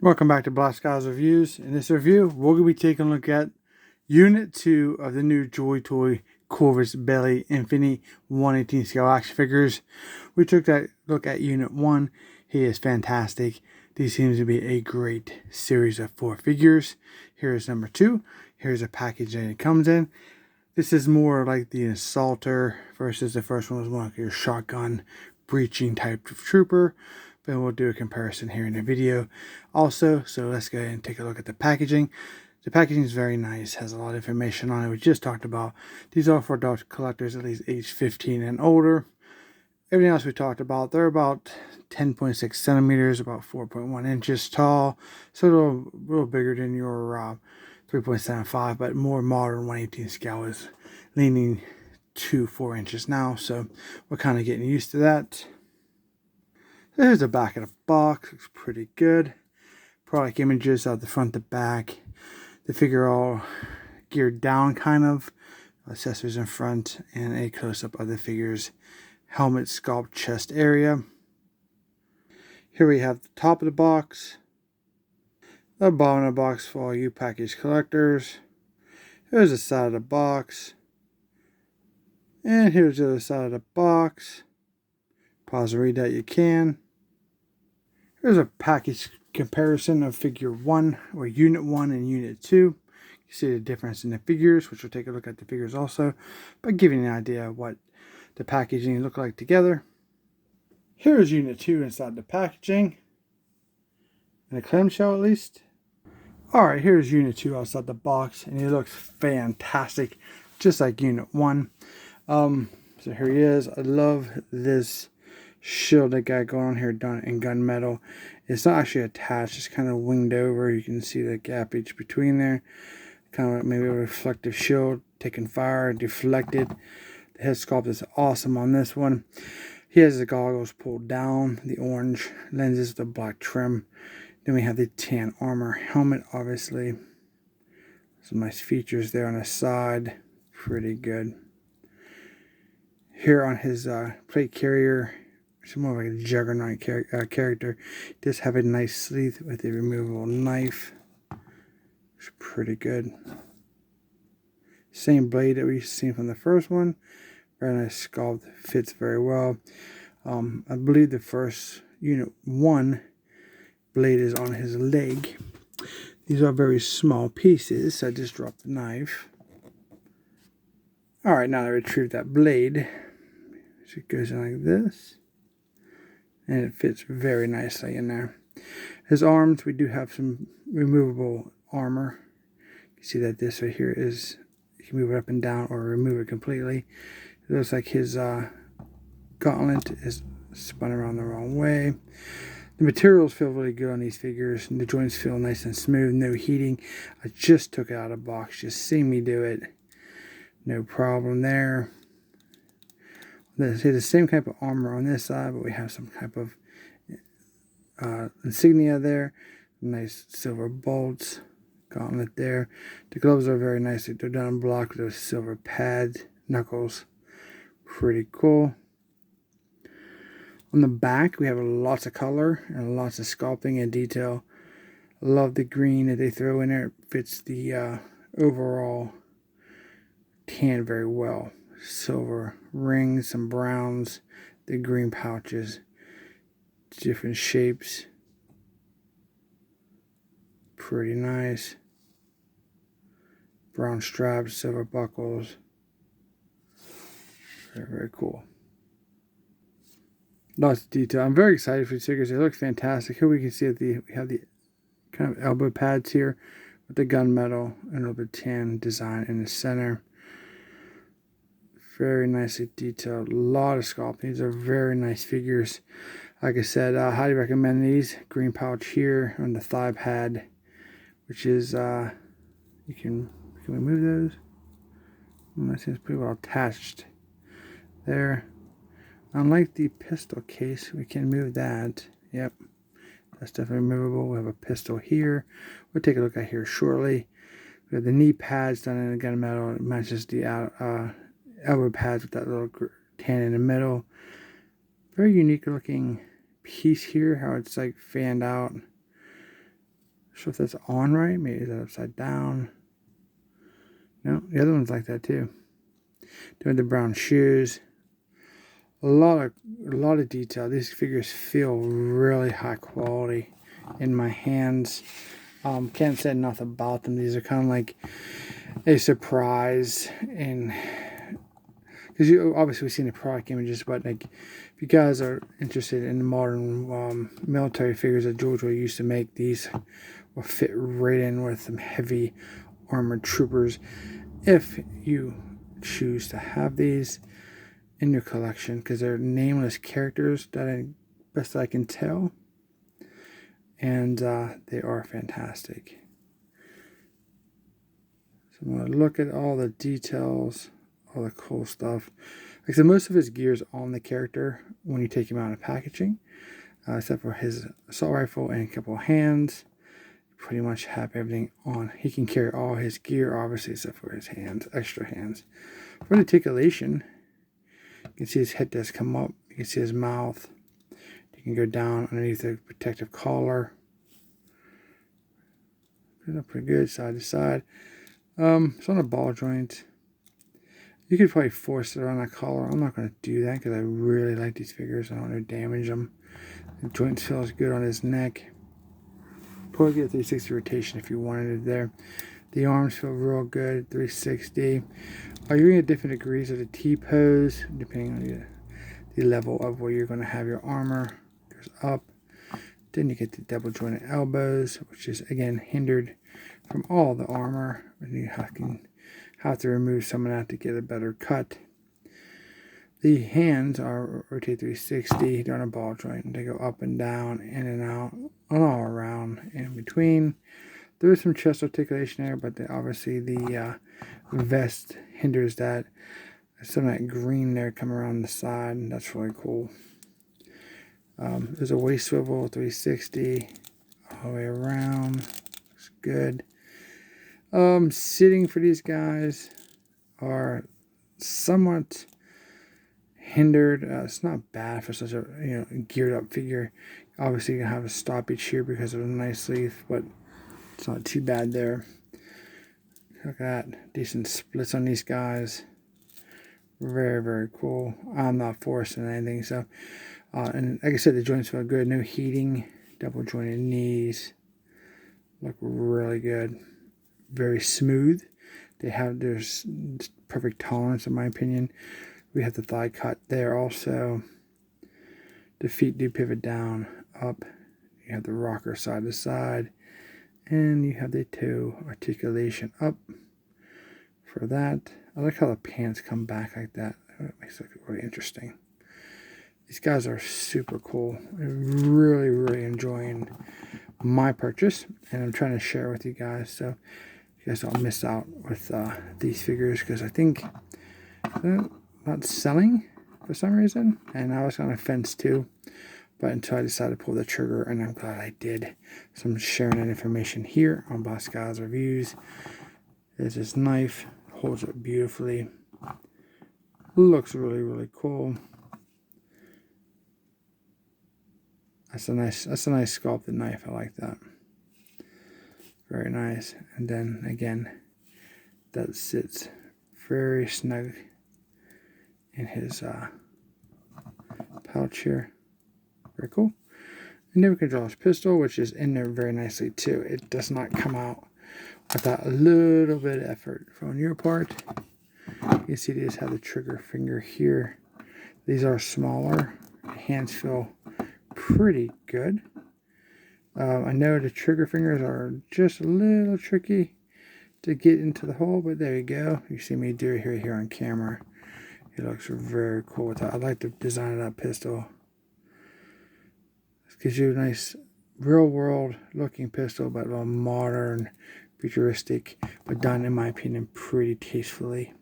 Welcome back to Black Skies Reviews. In this review, we're going to be taking a look at Unit 2 of the new Joytoy Corvus Belli Infinity 1/18 scale action figures. We took that look at Unit 1. He is fantastic. These seems to be a great series of 4 figures. Here's number 2. Here's a package that it comes in. This is more like the Assaulter versus the first one was more like your shotgun breaching type of trooper. But we'll do a comparison here in the video also. So let's go ahead and take a look at the packaging. The packaging is very nice, has a lot of information on it. We just talked about these are for adult collectors at least age 15 and older. Everything else we talked about, they're about 10.6 centimeters, about 4.1 inches tall. So a little bigger than your 3.75, but more modern 1/18 scale is leaning to 4 inches now. So we're kind of getting used to that. There's the back of the box, looks pretty good. Product images out the front to back. The figure all geared down kind of. Accessories in front and a close-up of the figure's helmet, sculpt, chest area. Here we have the top of the box. The bottom of the box for all you package collectors. Here's the side of the box. And here's the other side of the box. Pause and read that you can. Here's a package comparison of figure 1, or unit 1 and unit 2. You see the difference in the figures, which we'll take a look at the figures also, but giving you an idea of what the packaging look like together. Here's unit 2 inside the packaging, in a clamshell at least. Alright, here's unit 2 outside the box, and it looks fantastic, just like unit 1. So here he is. I love this shield that got going on here done in gunmetal. It's not actually attached, it's kind of winged over. You can see the gap each between there. Kind of like maybe a reflective shield, taking fire, deflected. The head sculpt is awesome on this one. He has the goggles pulled down, the orange lenses with the black trim. Then we have the tan armor helmet, obviously. Some nice features there on the side. Pretty good. Here on his plate carrier, it's more like a juggernaut character. It does have a nice sleeve with a removable knife. It's pretty good. Same blade that we've seen from the first one. Very nice sculpt. Fits very well. I believe the first unit 1 blade is on his leg. These are very small pieces, so I just dropped the knife. Alright, now I retrieved that blade. So it goes in like this. And it fits very nicely in there. His arms, we do have some removable armor. You can see that this right here is, you can move it up and down or remove it completely. It looks like his gauntlet is spun around the wrong way. The materials feel really good on these figures, and the joints feel nice and smooth, no heating. I just took it out of the box, just seeing me do it. No problem there. There's the same type of armor on this side, but we have some type of insignia there. Nice silver bolts, gauntlet there. The gloves are very nice. They're done in block with those silver pads, knuckles. Pretty cool. On the back, we have lots of color and lots of sculpting and detail. Love the green that they throw in there. It fits the overall tan very well. Silver rings, some browns, the green pouches, different shapes. Pretty nice. Brown straps, silver buckles. Very, very cool. Lots of detail. I'm very excited for these figures. They look fantastic. Here we can see that we have the kind of elbow pads here with the gunmetal and a little bit tan design in the center. Very nicely detailed. A lot of sculpting. These are very nice figures. Like I said, I highly recommend these. Green pouch here on the thigh pad, which is can we move those? That seems pretty well attached there. Unlike the pistol case, we can move that. Yep, that's definitely movable. We have a pistol here. We'll take a look at here shortly. We have the knee pads done in the gunmetal. It matches the elbow pads with that little tan in the middle. Very unique looking piece here, how it's like fanned out. Sure if that's on right. Maybe is that upside down. No, the other one's like that too. Doing the brown shoes. A lot of detail. These figures feel really high quality in my hands. Can't say enough about them. These are kind of like a surprise, and because you obviously we've seen the product images, but like if you guys are interested in the modern military figures that Joytoy used to make, these will fit right in with some heavy armored troopers if you choose to have these in your collection, because they're nameless characters that best I can tell, and they are fantastic. So I'm going to look at all the details, all the cool stuff. Like I said, most of his gear is on the character when you take him out of packaging, except for his assault rifle and a couple of hands. Pretty much have everything on. He can carry all his gear, obviously, except for his hands, extra hands. For the articulation, you can see his head does come up. You can see his mouth. You can go down underneath the protective collar. Pretty good, side to side. It's on a ball joint. You could probably force it around that collar. I'm not going to do that because I really like these figures. I don't want to damage them. The joint feels good on his neck. Probably get a 360 rotation if you wanted it there. The arms feel real good, 360. You're going to get different degrees of the T-pose, depending on the level of where you're going to have your armor. Goes up. Then you get the double jointed elbows, which is, again, hindered from all the armor. And you have to remove some of that to get a better cut. The hands are rotate 360. They're on a ball joint. They go up and down, in and out, and all around, in between. There is some chest articulation there, but obviously the vest hinders that. Some of that green there come around the side, and that's really cool. There's a waist swivel, 360, all the way around. Looks good. Sitting for these guys are somewhat hindered. It's not bad for such a geared up figure. Obviously, you have a stoppage here because of a nice sleeve, but it's not too bad there. Look at that, decent splits on these guys. Very, very cool. I'm not forcing anything, so and like I said, the joints feel good. No heating. Double jointed knees look really good. Very smooth. They have there's perfect tolerance in my opinion. We have the thigh cut there also. The feet do pivot down, up. You have the rocker side to side. And you have the toe articulation up for that. I like how the pants come back like that. It makes it really interesting. These guys are super cool. I'm really, really enjoying my purchase. And I'm trying to share with you guys. So you guys don't miss out with these figures, because I think they're not selling for some reason. And I was on a fence too. But until I decided to pull the trigger, and I'm glad I did. So I'm sharing that information here on Boss Guys Reviews. There's this knife, holds it beautifully. Looks really, really cool. That's a nice sculpted knife. I like that. Very nice. And then again, that sits very snug in his pouch here. Very cool. And then we can draw his pistol, which is in there very nicely too. It does not come out without a little bit of effort from your part. You can see these have the trigger finger here. These are smaller. The hands feel pretty good. I know the trigger fingers are just a little tricky to get into the hole, but there you go. You see me do it here on camera. It looks very cool with that. I like the design of that pistol. This gives you a nice real world looking pistol, but a modern, futuristic, but done in my opinion pretty tastefully.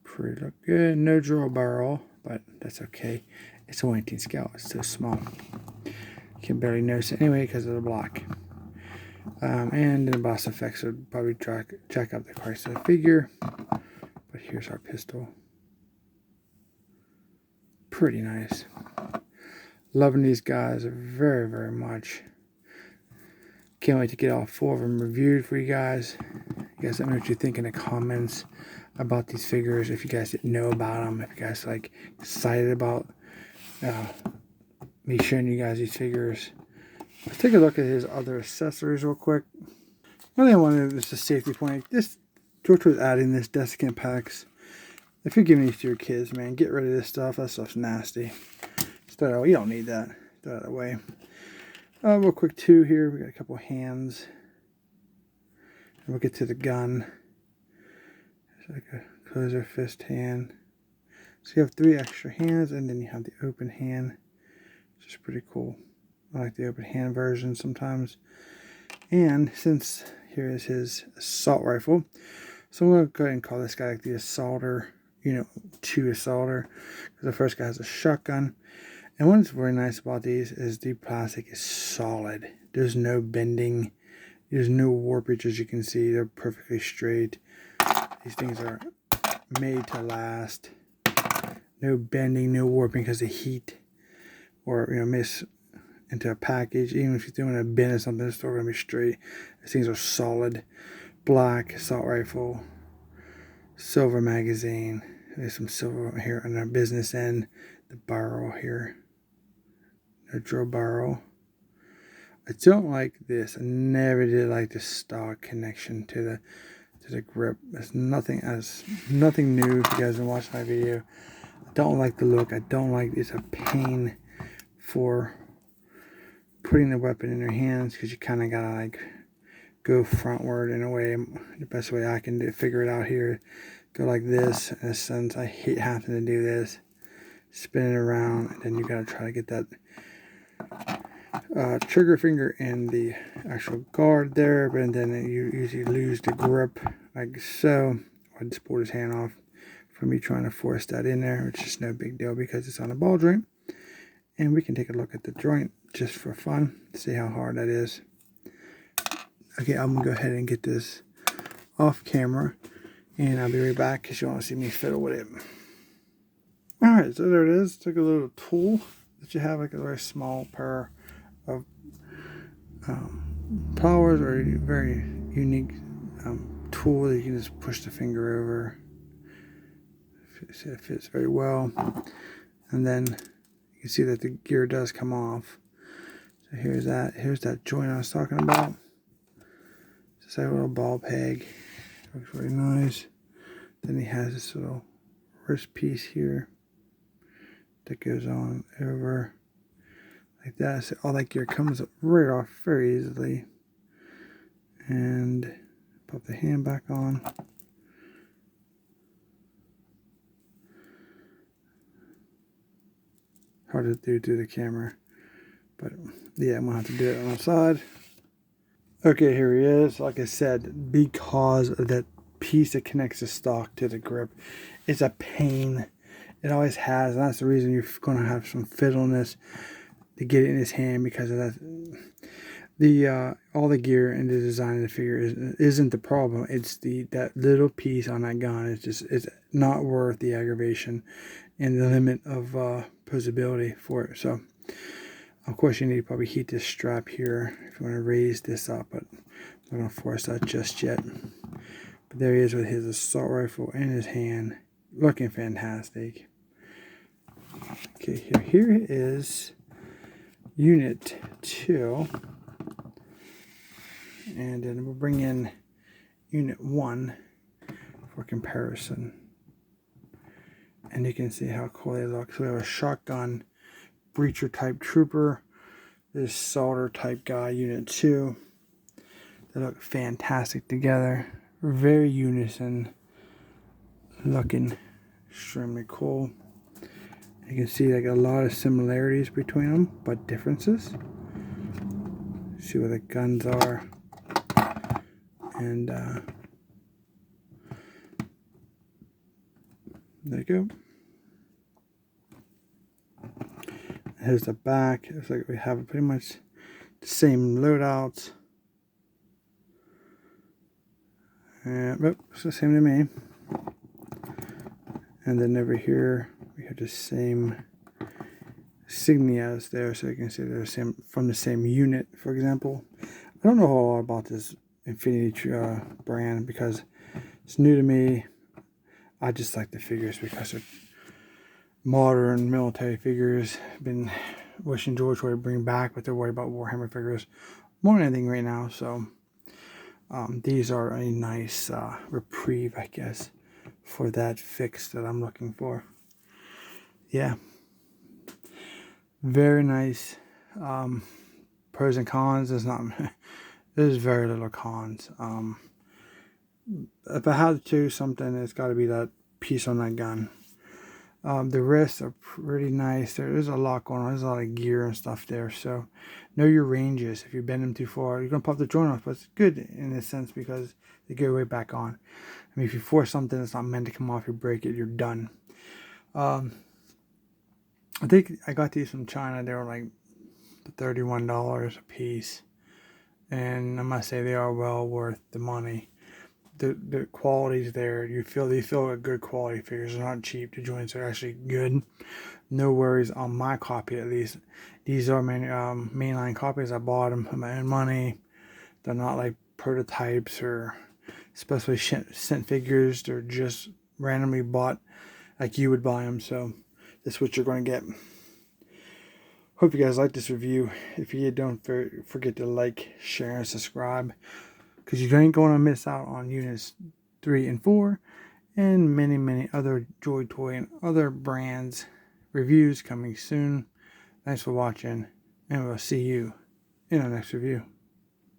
Pretty look good. No drill barrel, but that's okay. It's a 1/18 scale. It's so small. You can barely notice it anyway because of the block. And the boss effects would probably jack up the price of the figure. But here's our pistol. Pretty nice. Loving these guys very, very much. Can't wait to get all 4 of them reviewed for you guys. You guys let me know what you think in the comments about these figures. If you guys didn't know about them, if you guys like excited about me showing you guys these figures. Let's take a look at his other accessories real quick. One thing I wanted was a safety point. This Joytoy was adding this desiccant packs. If you're giving these to your kids, man, get rid of this stuff. That stuff's nasty. Start out. You don't need that. Throw that away. Real quick too here. We got a couple hands. And we'll get to the gun. It's like a closer fist hand. So you have 3 extra hands, and then you have the open hand, which is pretty cool. I like the open hand version sometimes. And since here is his assault rifle, so I'm going to go ahead and call this guy like the assaulter, you know, 2 assaulter, because the first guy has a shotgun. And what's very nice about these is the plastic is solid. There's no bending. There's no warpage, as you can see. They're perfectly straight. These things are made to last. No bending, no warping because of heat or, you know, miss into a package. Even if you're doing a bin or something, it's still going to be straight. These things are solid. Black assault rifle. Silver magazine. There's some silver here on the business end. The barrel here. No drill barrel. I don't like this. I never did like the stock connection to the grip. There's nothing new. If you guys have watched my video, I don't like the look. I don't like it's a pain for putting the weapon in your hands because you kind of gotta like go frontward in a way. The best way I can figure it out here, go like this. In a sense, I hate having to do this. Spin it around, and then you gotta try to get that trigger finger in the actual guard there, but then you usually lose the grip like so. I just pulled his hand off from me trying to force that in there, which is no big deal because it's on a ball joint. And we can take a look at the joint just for fun, see how hard that is. Okay, I'm gonna go ahead and get this off camera, and I'll be right back because you want to see me fiddle with it. Alright, so there it is. Took a little tool that you have, like a very small pair of pliers, or a very unique tool that you can just push the finger over. It fits very well. And then you can see that the gear does come off. So here's that joint I was talking about. Just like a little ball peg. Looks very nice. Then he has this little wrist piece here that goes on over like that. So all that gear comes right off very easily. And pop the hand back on. Hard to do through the camera, but yeah, I'm gonna have to do it on the side. Okay, here he is. Like I said, because of that piece that connects the stock to the grip, it's a pain. It always has, and that's the reason you're gonna have some fiddleness to get it in his hand, because of that. All the gear and the design of the figure isn't the problem. It's that little piece on that gun. It's not worth the aggravation and the limit of posability for it. So of course you need to probably heat this strap here if you want to raise this up, but I'm not going to force that just yet. But there he is with his assault rifle in his hand, looking fantastic. Okay, here is Unit 2. And then we'll bring in Unit 1 for comparison. And you can see how cool they look. So we have a shotgun breacher type trooper. This soldier type guy, Unit 2. They look fantastic together. Very unison. Looking extremely cool. You can see like a lot of similarities between them, but differences. See where the guns are. And there you go. Here's the back. It's like we have pretty much the same loadouts. And it's the same to me. And then over here we have the same insignias there, so you can see they're from the same unit, for example. I don't know a whole lot about this Infinity brand because it's new to me. I just like the figures because they're modern military figures. Been wishing Joytoy would bring back, but they're worried about Warhammer figures more than anything right now. So these are a nice reprieve, I guess, for that fix that I'm looking for. Yeah, very nice. Pros and cons. There's very little cons. If I had to choose something, it's got to be that piece on that gun. The wrists are pretty nice. There's a lot going on. There's a lot of gear and stuff there. So know your ranges. If you bend them too far, you're going to pop the joint off. But it's good in a sense because they go right back on. I mean, if you force something that's not meant to come off, you break it, you're done. I think I got these from China. They were like $31 a piece. And I must say they are well worth the money. The quality's there. They feel a good quality figures. They're not cheap. The joints are actually good. No worries on my copy at least. These are mainline copies. I bought them for my own money. They're not like prototypes or especially sent figures. They're just randomly bought like you would buy them. So that's what you're going to get. Hope you guys like this review. If you did, don't forget to like, share, and subscribe. Because you ain't going to miss out on units 3 and 4. And many other Joytoy and other brands reviews coming soon. Thanks for watching. And we'll see you in the next review.